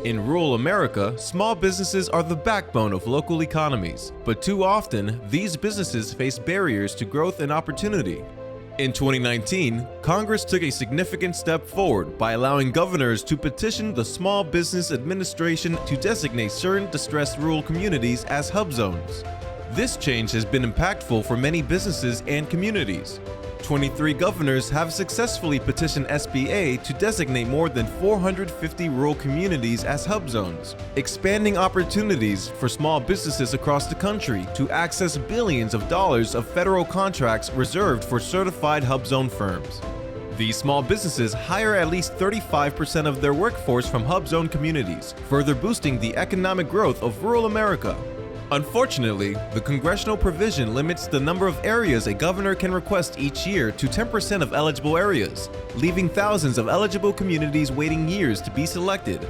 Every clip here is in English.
In rural America, small businesses are the backbone of local economies, but too often, these businesses face barriers to growth and opportunity. In 2019, Congress took a significant step forward by allowing governors to petition the Small Business Administration to designate certain distressed rural communities as hub zones. This change has been impactful for many businesses and communities. 23 governors have successfully petitioned SBA to designate more than 450 rural communities as hub zones, expanding opportunities for small businesses across the country to access billions of dollars of federal contracts reserved for certified hub zone firms. These small businesses hire at least 35% of their workforce from hub zone communities, further boosting the economic growth of rural America. Unfortunately, the congressional provision limits the number of areas a governor can request each year to 10% of eligible areas, leaving thousands of eligible communities waiting years to be selected.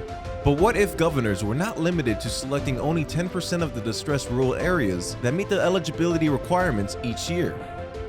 But what if governors were not limited to selecting only 10% of the distressed rural areas that meet the eligibility requirements each year?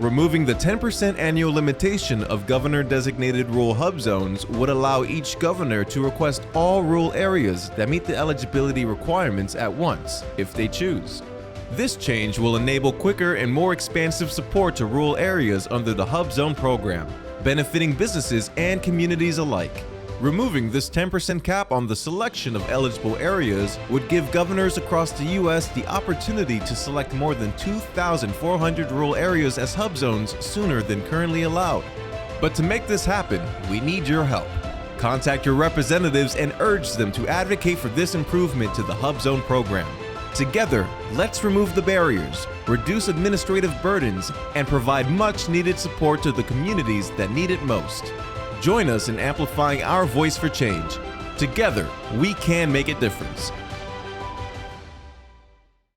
Removing the 10% annual limitation of governor-designated rural hub zones would allow each governor to request all rural areas that meet the eligibility requirements at once, if they choose. This change will enable quicker and more expansive support to rural areas under the Hub Zone program, benefiting businesses and communities alike. Removing this 10% cap on the selection of eligible areas would give governors across the U.S. the opportunity to select more than 2,400 rural areas as hub zones sooner than currently allowed. But to make this happen, we need your help. Contact your representatives and urge them to advocate for this improvement to the Hub Zone program. Together, let's remove the barriers, reduce administrative burdens, and provide much-needed support to the communities that need it most. Join us in amplifying our voice for change. Together, we can make a difference.